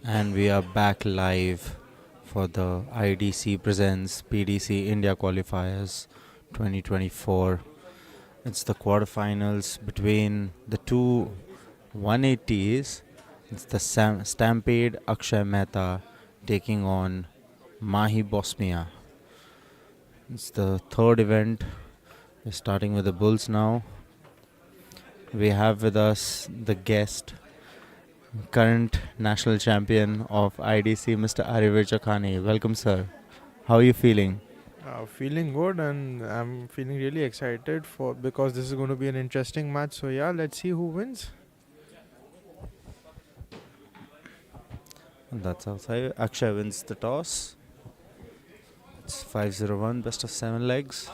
And we are back live for the IDC presents PDC India Qualifiers 2024. It's the quarterfinals between the two 180s. It's the Stampede Akshay Mehta taking on Mahi Bosmia. It's the third event. We're starting with the Bulls now. We have with us the guest, current national champion of IDC, Mr. Arivir Chakhani. Welcome, sir. How are you feeling? Feeling good, and I'm feeling really excited for because this is going to be an interesting match. So yeah, let's see who wins. That's outside. Akshay wins the toss. It's 5-0-1, best of 7 legs.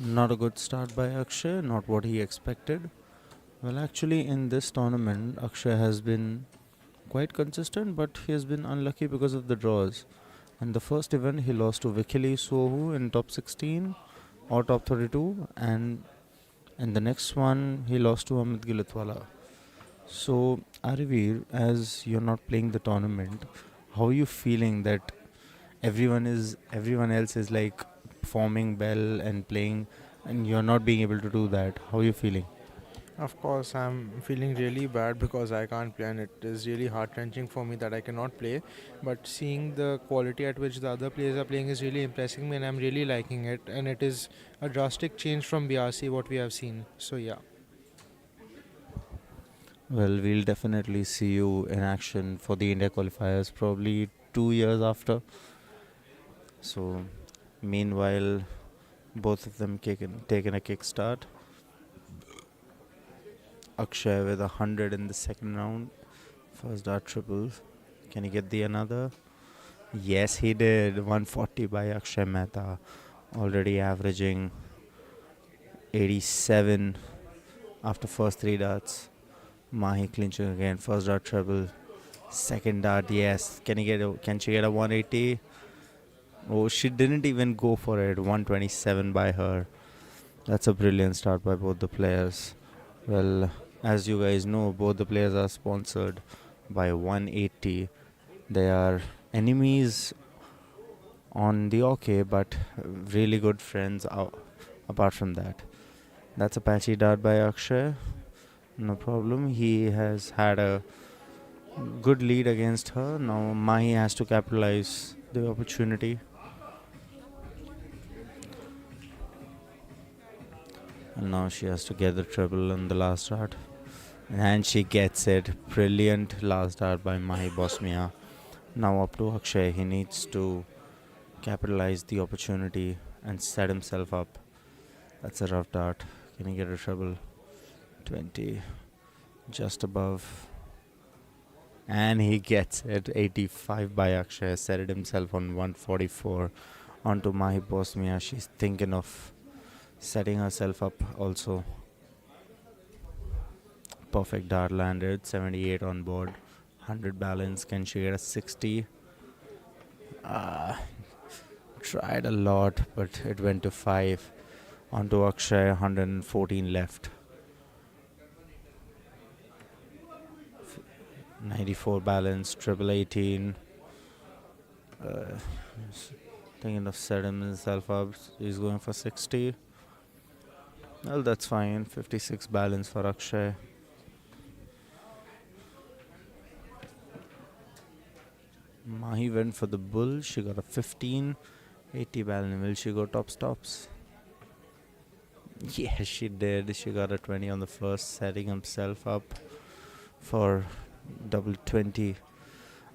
Not a good start by Akshay, not what he expected. Well, actually, in this tournament, Akshay has been quite consistent, but he has been unlucky because of the draws. In the first event, he lost to Vikili Sohu in top 16 or top 32, and in the next one, he lost to Amit Gilitwala. So, Arivir, as you're not playing the tournament, how are you feeling that everyone else is like performing well and playing, and you're not being able to do that? How are you feeling? Of course, I'm feeling really bad because I can't play, and it is really heart wrenching for me that I cannot play. But seeing the quality at which the other players are playing is really impressing me, and I'm really liking it. And it is a drastic change from BRC what we have seen. So yeah. Well, we'll definitely see you in action for the India qualifiers probably 2 years after. So, meanwhile, both of them taken a kickstart. Akshay with 100 in the second round. First dart triple. Can he get the another? Yes, he did. 140 by Akshay Mehta. Already averaging 87 after first three darts. Mahi clinching again. First dart treble. Second dart, yes. Can she get a 180? Oh, she didn't even go for it. 127 by her. That's a brilliant start by both the players. Well, as you guys know, both the players are sponsored by 180. They are enemies on the OK, but really good friends apart from that. That's a patchy dart by Akshay. No problem. He has had a good lead against her. Now Mahi has to capitalize the opportunity. And now she has to get the treble in the last dart. And she gets it. Brilliant last dart by Mahi Bosmia. Now up to Akshay. He needs to capitalize the opportunity and set himself up. That's a rough dart. Can he get a treble? 20. Just above. And he gets it. 85 by Akshay. Set it himself on 144. Onto Mahi Bosmia. She's thinking of setting herself up also. Perfect dart landed. 78 on board. 100 balance. Can she get a 60? Tried a lot, but it went to 5. Onto Akshay. 114 left. 94 balance. Triple 18. Thinking of setting himself up. He's going for 60. Well, that's fine. 56 balance for Akshay. Mahi went for the bull. She got a 15. 80 balance. Will she go top stops? Yes, she did. She got a 20 on the first, setting himself up for double 20.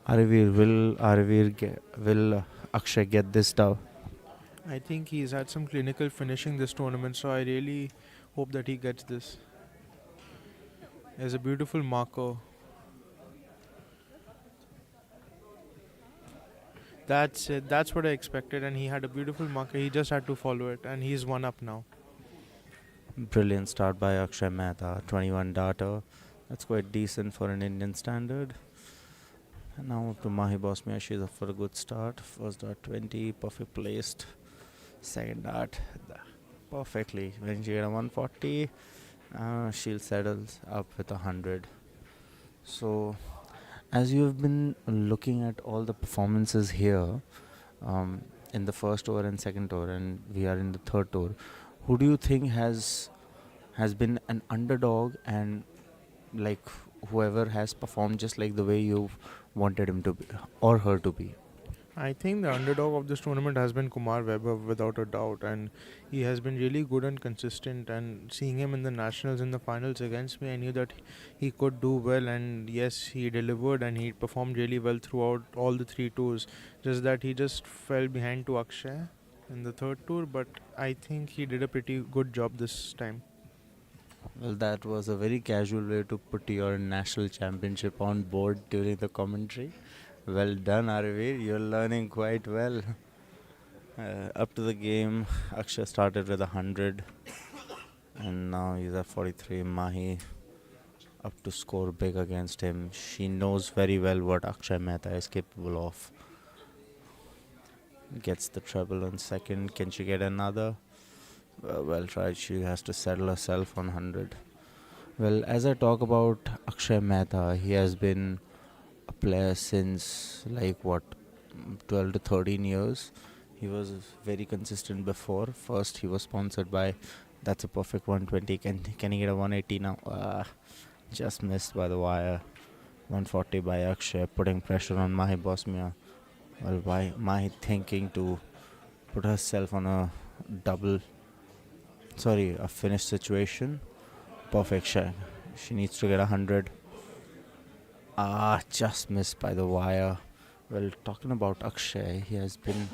Will Akshay get this dub? I think he's had some clinical finishing this tournament, so I really hope that he gets this. There's a beautiful marker. That's it. That's what I expected, and he had a beautiful marker. He just had to follow it, and he's one up now. Brilliant start by Akshay Mehta. 21 darter. That's quite decent for an Indian standard. And now up to Mahi Bosmia. She's up for a good start. First dart 20, perfect placed. Second dart perfectly. When she get a 140, she'll settle up with 100. So, as you have been looking at all the performances here, um, in the first tour and second tour, and we are in the third tour, who do you think has been an underdog, and like whoever has performed just like the way you wanted him to be or her to be? I think the underdog of this tournament has been Kumar Webber without a doubt, and he has been really good and consistent. And seeing him in the nationals in the finals against me, I knew that he could do well. And yes, he delivered and he performed really well throughout all the three tours. Just that he just fell behind to Akshay in the third tour, but I think he did a pretty good job this time. Well, that was a very casual way to put your national championship on board during the commentary. Well done, Arvir. You're learning quite well. Up to the game, Akshay started with 100, and now he's at 43. Mahi up to score big against him. She knows very well what Akshay Mehta is capable of. Gets the treble on second. Can she get another? Well tried. She has to settle herself on 100. Well, as I talk about Akshay Mehta, he has been a player since like what, 12 to 13 years. He was very consistent before. First, he was sponsored by. That's a perfect 120. Can he get a 180 now? Just missed by the wire. 140 by Akshay, putting pressure on Mahi Bosmia. Well, why Mahi thinking to put herself on a double, sorry, a finish situation. Perfect shot. She needs to get 100. Just missed by the wire. Well, talking about Akshay, he has been.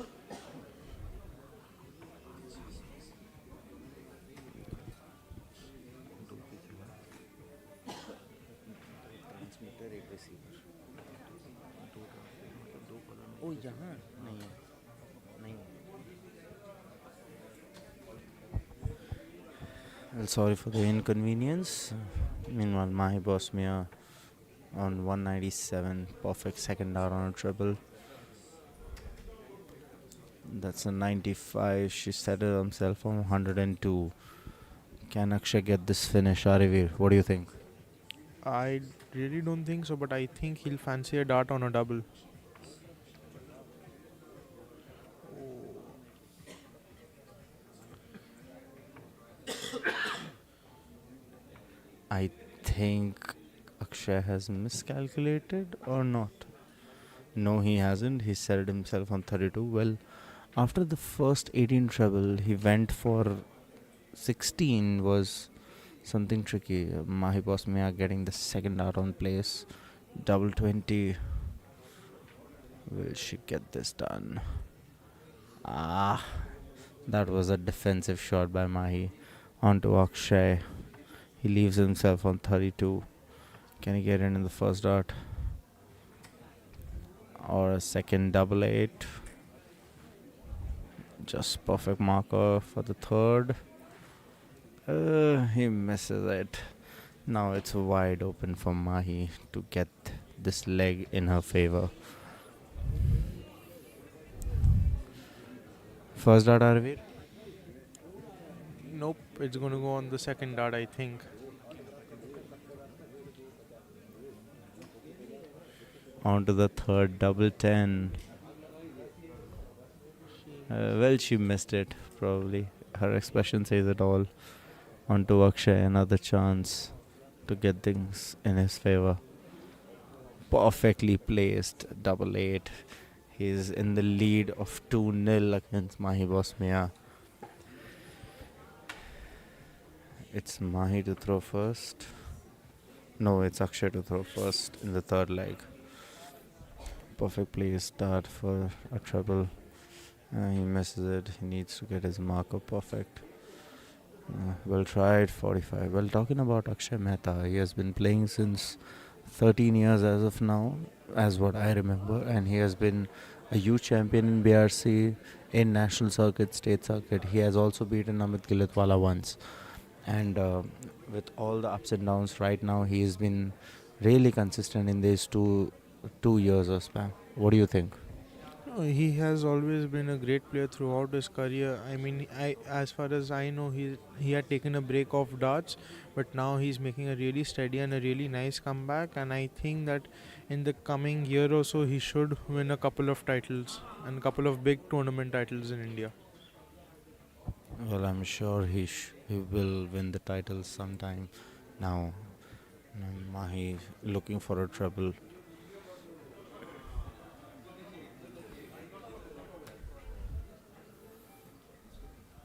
Oh, यहाँ नहीं है, नहीं है. Well, sorry for the inconvenience. Meanwhile, Mahi Bosmia on 197, perfect second hour on a treble. That's a 95. She settled himself on 102. Can Akshay get this finish, Arivir? What do you think? I really don't think so, but I think he'll fancy a dart on a double. I think Akshay has miscalculated or not. No, he hasn't. He settled himself on 32. Well, after the first 18 treble, he went for 16 was something tricky. Mahi Bosmia getting the second out on place. Double 20. Will she get this done? That was a defensive shot by Mahi. Onto Akshay. He leaves himself on 32. Can he get it in the first dart? Or a second double 8? Just perfect marker for the third. He misses it. Now it's wide open for Mahi to get this leg in her favor. First dart, Arvir? Nope, it's going to go on the second dart, I think. On to the third, double 10. Well, she missed it, probably. Her expression says it all. On to Akshay, another chance to get things in his favor. Perfectly placed, double 8. He's in the lead of 2-0 against Mahi Bosmia. It's Mahi to throw first. No, it's Akshay to throw first in the third leg. Perfect place start for a treble. He misses it. He needs to get his marker perfect. Well tried, 45. Well, talking about Akshay Mehta, he has been playing since 13 years as of now, as what I remember, and he has been a youth champion in BRC, in national circuit, state circuit. He has also beaten Amit Gilitwala once. And with all the ups and downs right now, he has been really consistent in these 2 years of span. What do you think? He has always been a great player throughout his career. I mean, as far as I know, he had taken a break off darts, but now he's making a really steady and a really nice comeback. And I think that in the coming year or so, he should win a couple of titles and a couple of big tournament titles in India. Well, I'm sure he will win the title sometime now. Mahi looking for a treble.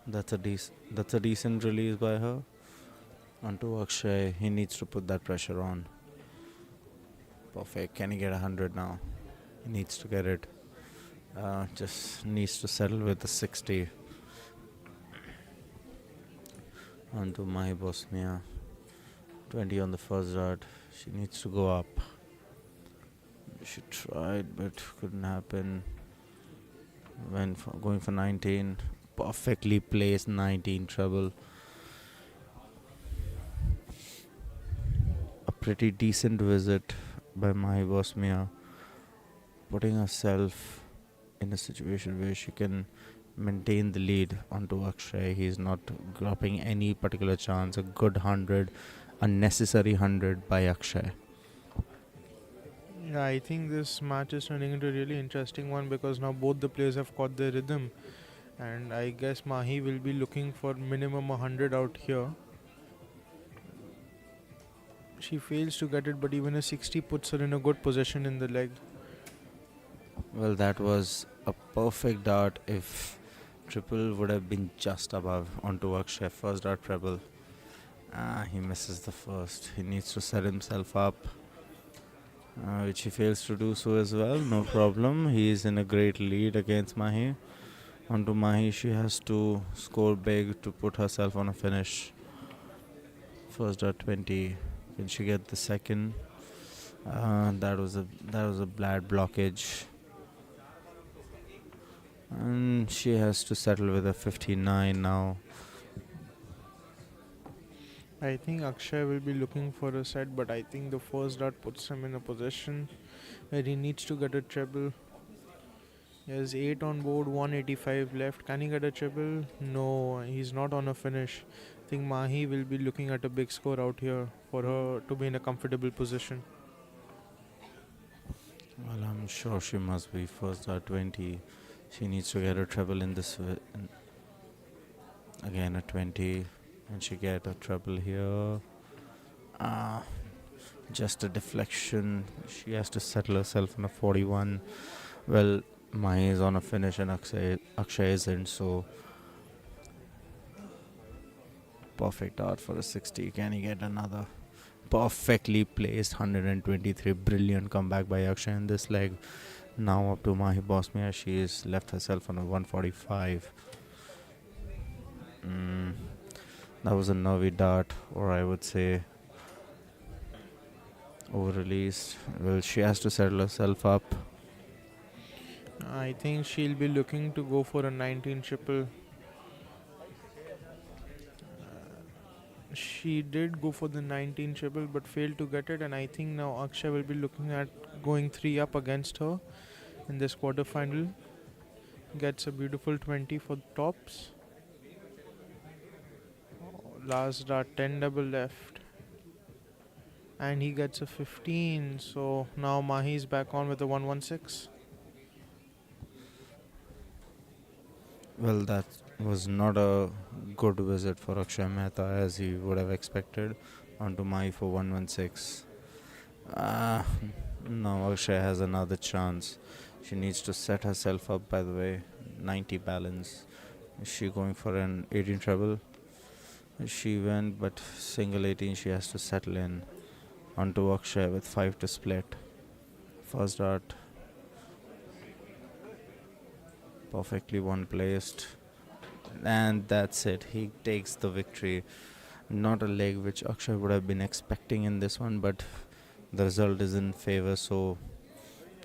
That's a decent release by her. Onto Akshay, he needs to put that pressure on. Perfect. Can he get 100 now? He needs to get it. Just needs to settle with the 60. Onto Mahi Bosnia. 20 on the first dart. She needs to go up. She tried, but couldn't happen. Going for 19. Perfectly placed 19 treble. A pretty decent visit by Mahi Bosnia, putting herself in a situation where she can maintain the lead onto Akshay. He's not dropping any particular chance. A good 100, unnecessary 100 by Akshay. Yeah, I think this match is turning into a really interesting one because now both the players have caught their rhythm, and I guess Mahi will be looking for minimum 100 out here. She fails to get it, but even a 60 puts her in a good position in the leg. Well, that was a perfect dart if triple would have been just above onto Akshay. First dart treble. He misses the first. He needs to set himself up, which he fails to do so as well. No problem. He is in a great lead against Mahi. Onto Mahi, she has to score big to put herself on a finish. First dart 20. Can she get the second? That was a bad blockage. And she has to settle with a 59 now. I think Akshay will be looking for a set, but I think the first dart puts him in a position where he needs to get a treble. He has 8 on board, 185 left. Can he get a treble? No, he's not on a finish. I think Mahi will be looking at a big score out here for her to be in a comfortable position. Well, I'm sure she must be first dart 20. She needs to get a treble in this. Again, a 20. And she get a treble here. Just a deflection. She has to settle herself on a 41. Well, Mahi is on a finish and Akshay isn't, so perfect dart for a 60. Can he get another? Perfectly placed 123. Brilliant comeback by Akshay in this leg. Now up to Mahi Bosnia. She has left herself on a 145. That was a nervy dart, or I would say over released. Well, she has to settle herself up. I think she'll be looking to go for a 19 triple. She did go for the 19 triple but failed to get it, and I think now Akshay will be looking at going 3 up against her in this quarterfinal. Gets a beautiful 20 for the tops. Last dart 10 double left, and he gets a 15. So now Mahi's back on with a 116. Well, that was not a good visit for Akshay Mehta as he would have expected. Onto Mahi for 116. Now Akshay has another chance. She needs to set herself up, by the way. 90 balance. Is she going for an 18 treble? She went, but single 18 she has to settle in. Onto Akshay with 5 to split. First dart. Perfectly one placed. And that's it. He takes the victory. Not a leg which Akshay would have been expecting in this one, but the result is in favor, so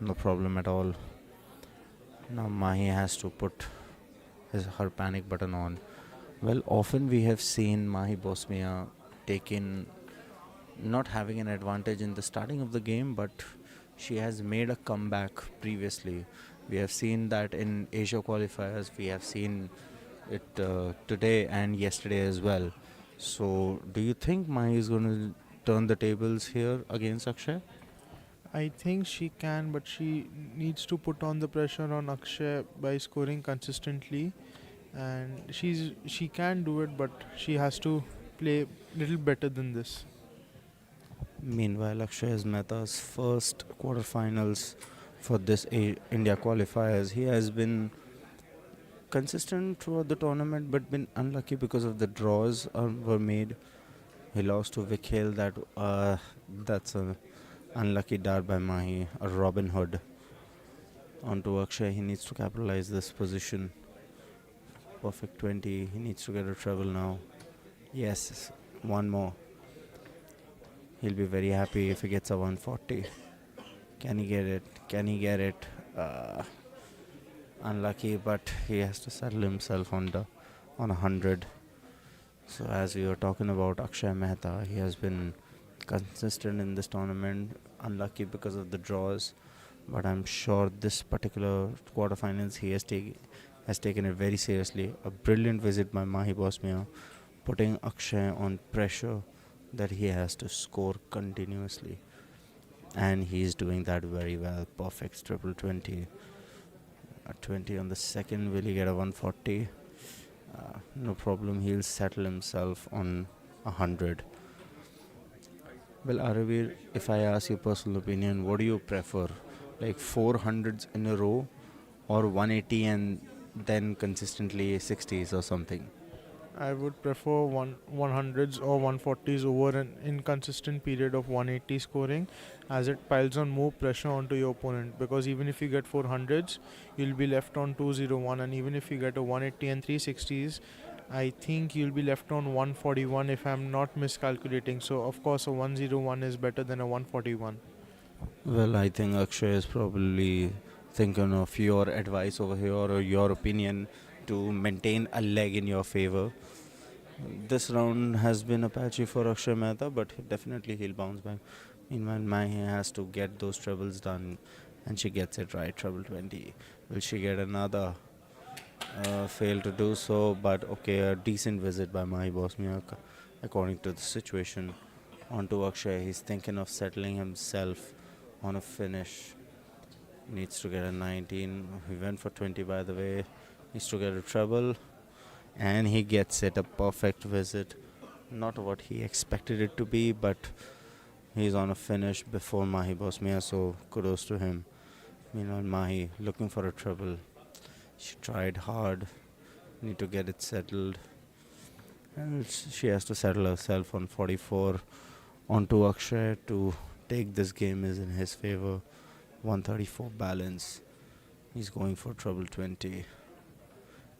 no problem at all. Now Mahi has to put her panic button on. Well, often we have seen Mahi Bosnia taken, not having an advantage in the starting of the game, but she has made a comeback previously. We have seen that in Asia qualifiers. We have seen it today and yesterday as well. So, do you think Mahi is going to turn the tables here against Akshay? I think she can, but she needs to put on the pressure on Akshay by scoring consistently, and she can do it, but she has to play little better than this. Meanwhile, Akshay is Mehta's first quarterfinals for this India qualifiers. He has been consistent throughout the tournament, but been unlucky because of the draws were made. He lost to Vikhel. That's a unlucky dart by Mahi, a Robin Hood. Onto Akshay, he needs to capitalize this position. Perfect 20. He needs to get a treble now. Yes, one more. He'll be very happy if he gets a 140. Can he get it? Can he get it? Unlucky, but he has to settle himself on 100. So as we were talking about Akshay Mehta, he has been consistent in this tournament. Unlucky because of the draws, but I'm sure this particular quarterfinals he has taken it very seriously. A brilliant visit by Mahi Bosmia, putting Akshay on pressure that he has to score continuously, and he's doing that very well. Perfect triple 20. A 20 on the second. Will he get a 140? No problem. He'll settle himself on 100. Well, Aravir, if I ask your personal opinion, what do you prefer? Like 400s in a row, or 180 and then consistently 60s or something? I would prefer 100s or 140s over an inconsistent period of 180 scoring, as it piles on more pressure onto your opponent. Because even if you get 400s, you'll be left on 201, and even if you get a 180 and 360s, I think you'll be left on 141 if I'm not miscalculating. So of course a 101 is better than a 141. Well, I think Akshay is probably thinking of your advice over here or your opinion to maintain a leg in your favor. This round has been a patchy for Akshay Mehta, but definitely he'll bounce back. Meanwhile, Mahi has to get those trebles done, and she gets it right. Treble 20. Will she get another? Fail to do so, but okay, a decent visit by Mahi Bosmia according to the situation. Onto Akshay, he's thinking of settling himself on a finish. Needs to get a 19. He went for 20, by the way. Needs to get a treble, and he gets it. A perfect visit. Not what he expected it to be, but he's on a finish before Mahi Bosmia, so kudos to him. Meanwhile, Mahi looking for a treble. She tried hard. Need to get it settled, and she has to settle herself on 44. Onto Akshay to take this game is in his favor. 134 balance. He's going for treble 20.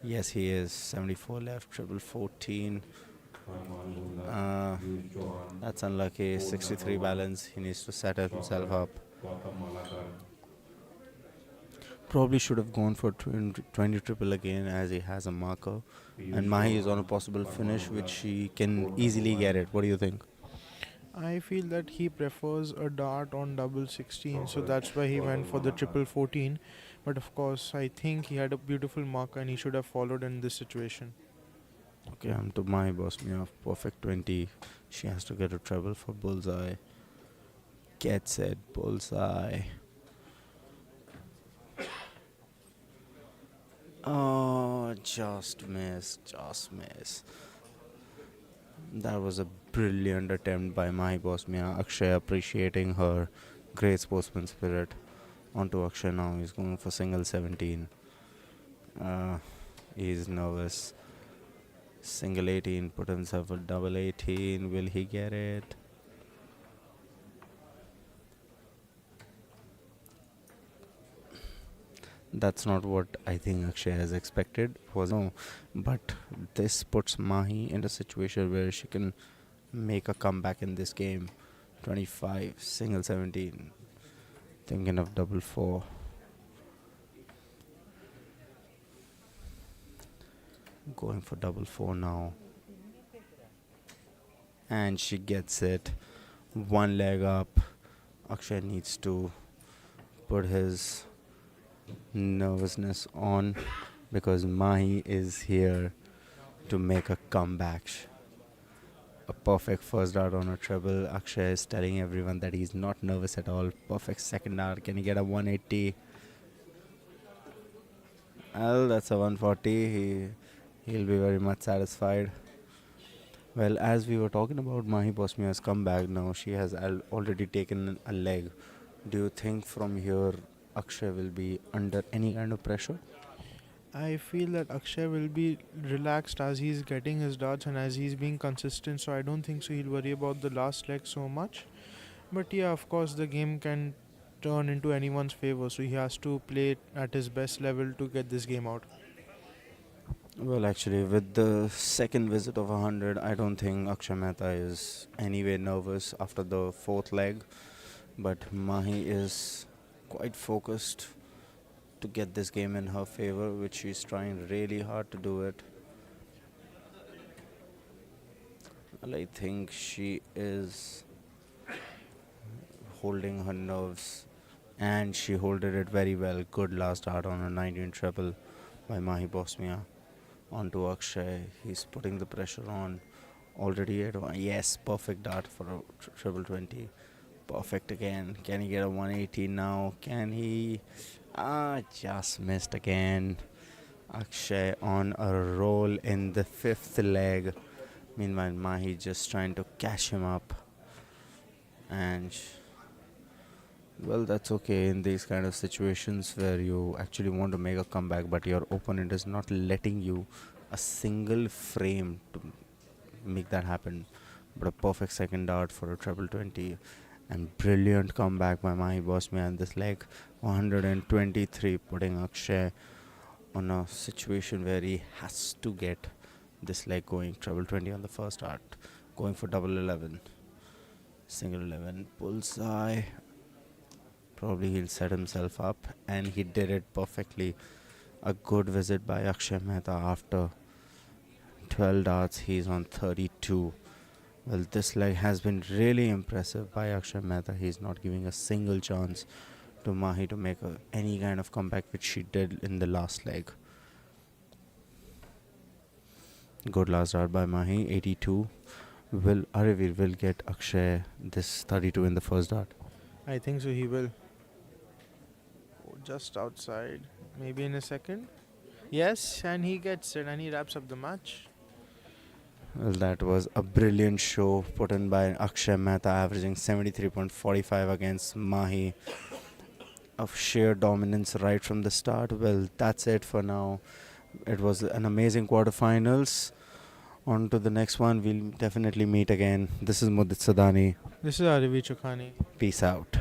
Yes, he is. 74 left. Treble 14. That's unlucky. 63 balance. He needs to set himself up. Probably should have gone for 20 triple again, as he has a marker. And Mahi is on a possible finish, which he can easily get it. What do you think? I feel that he prefers a dart on double 16, so that's why he went for the triple 14. But of course, I think he had a beautiful marker and he should have followed in this situation. Okay, I'm to Mahi Bosmia. Perfect 20. She has to get a treble for bullseye. Gets it. Bullseye. Oh, just miss. Just miss. That was a brilliant attempt by Mahi Bosmia. Akshay appreciating her great sportsman spirit. Onto Akshay now. He's going for single 17. He's nervous. Single 18. Put himself a double 18. Will he get it? That's not what I think Akshay has expected. Was no, but this puts Mahi in a situation where she can make a comeback in this game. 25, single 17. Thinking of double 4. Going for double 4 now. and she gets it. One leg up. Akshay needs to put his nervousness on because Mahi is here to make a comeback. A perfect first dart on a treble. Akshay is telling everyone that he's not nervous at all. Perfect second dart. Can he get a 180? Well, that's a 140. He'll be very much satisfied. Well, as we were talking about Mahi Bosmia's comeback, now she has already taken a leg. Do you think from here Akshay will be under any kind of pressure? I feel that Akshay will be relaxed as he's getting his darts and as he's being consistent, so I don't think so he'll worry about the last leg so much. But yeah, of course, the game can turn into anyone's favor, so he has to play it at his best level to get this game out. Well, actually, with the second visit of 100, I don't think Akshay Mehta is anyway nervous after the fourth leg. But Mahi is quite focused to get this game in her favor, which she's trying really hard to do it. Well, I think she is holding her nerves and she holded it very well. Good last dart on a 19 treble by Mahi Bosmia. Onto Akshay. He's putting the pressure on. Already at one. Yes, perfect dart for a treble 20. Perfect again. Can he get a 180 now? Can he? Just missed again. Akshay on a roll in the fifth leg. Meanwhile, Mahi just trying to cash him up. And well, that's okay in these kind of situations where you actually want to make a comeback, but your opponent is not letting you a single frame to make that happen. But a perfect second dart for a treble 20 and brilliant comeback by Mahi Bosmia in this leg. 123, putting Akshay on a situation where he has to get this leg going. Treble 20 on the first dart, going for double 11. Single 11, bullseye. Probably he'll set himself up, and he did it perfectly. A good visit by Akshay Mehta after 12 darts. He's on 32. Well, this leg has been really impressive by Akshay Mehta. He's not giving a single chance to Mahi to make any kind of comeback, which she did in the last leg. Good last dart by Mahi, 82. Will Arivir will get Akshay this 32 in the first dart? I think so he will. Just outside, maybe in a second. Yes, and he gets it and he wraps up the match. Well, that was a brilliant show put in by Akshay Mehta, averaging 73.45 against Mahi. Of sheer dominance right from the start. Well, that's it for now. It was an amazing quarterfinals. On to the next one. We'll definitely meet again. This is Mudit Sadani. This is Arivi Chokhani. Peace out.